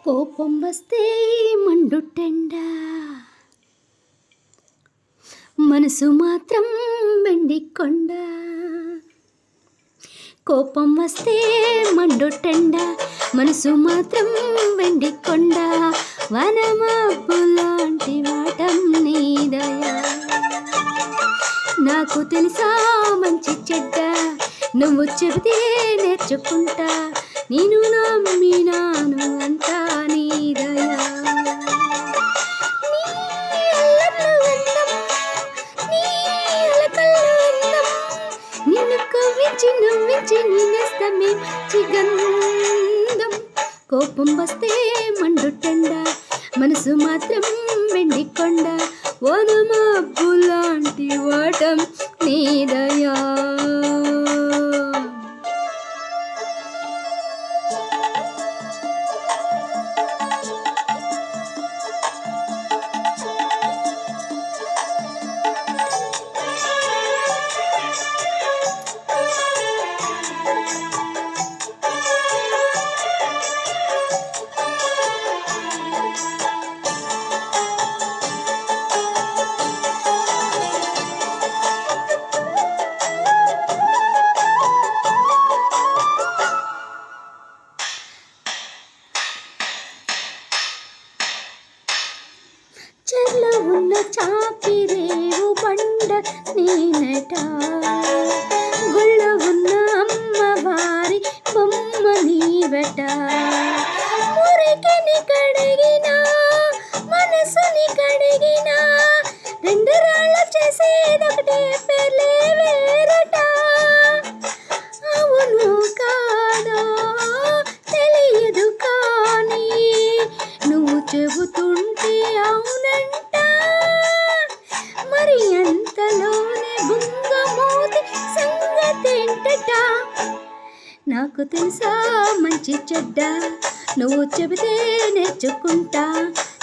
కోపం వస్తే మండుటెండ, మనసు మాత్రం వెండి కొండ. కోపం వస్తే మండుటెండ, మనసు మాత్రం వెండి కొండ. వనమబ్బు లాంటి వాటం నీ దయ. నాకు తెలుసా మంచి చెడ్డ, నువ్వు చెబితే నేర్చుకుంటా. నేను నమ్మినాను అంతా నీ దయ. నీ అల్లర్లు అందం, నీ అలకల్లో అందం, నిన్ను కవ్వించి నవ్వించి నేనేస్తమే చిగంధం. కోపం వస్తే మండుటెండ, మనసు మాత్రం వెండి కొండ. వనమబ్బు లాంటి వాటం నీ దయా. చెర్లో ఉన్న చాకిరేవు బండ నేనట, గుళ్ళో ఉన్న అమ్మవారి బొమ్మ నీవట. మురికిని కడిగిన మనసుని కడిగిన, రెండు రాళ్ళ చేసేదొకటే పేర్లే వేరట. అవును కాదో తెలియదు కానీ, నువ్వు చెబుతుంటే అవునంట. మరి అంతలోనే బుంగమూతి సంగతేంటట. నాకు తెలుసా మంచి చెడ్డ, నువ్వు చెబితే నేర్చుకుంటా.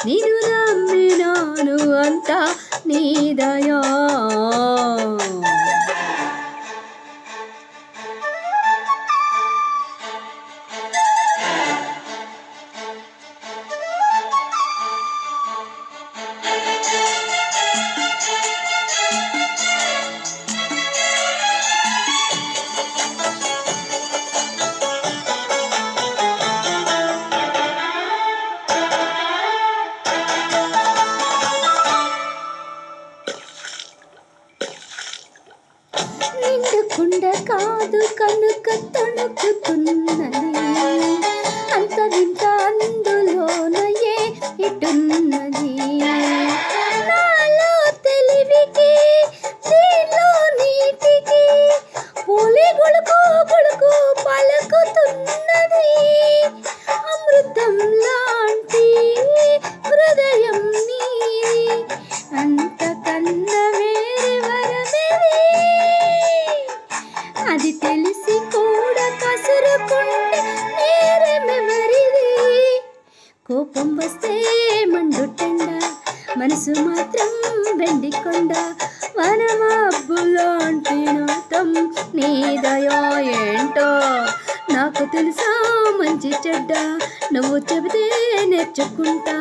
నేను నమ్మినాను అంతా నీ దయా. నిండుకుండ కాదు కనుక తణుకుతున్నది, అంత వింత అందులోనయే ఇటున్నది. నాలో తెలివికి దీనిలో నీటికి పోలి గుడుకు గుడుకు పలుకుతున్నది. అమృతం లాంటి హృదయం నీది, అంతకన్నా వేరే వరమేది. అది తెలిసి కూడా కసురుకుంటే నేరమెవరిది. కోపం వస్తే మండుటెండ, మనసు మాత్రం వెండి కొండ. వనమబ్బు లాంటి నాటం నీ దయా ఏంటో. నాకు తెలుసా మంచి చెడ్డ, నువ్వు చెబితే నేర్చుకుంటా.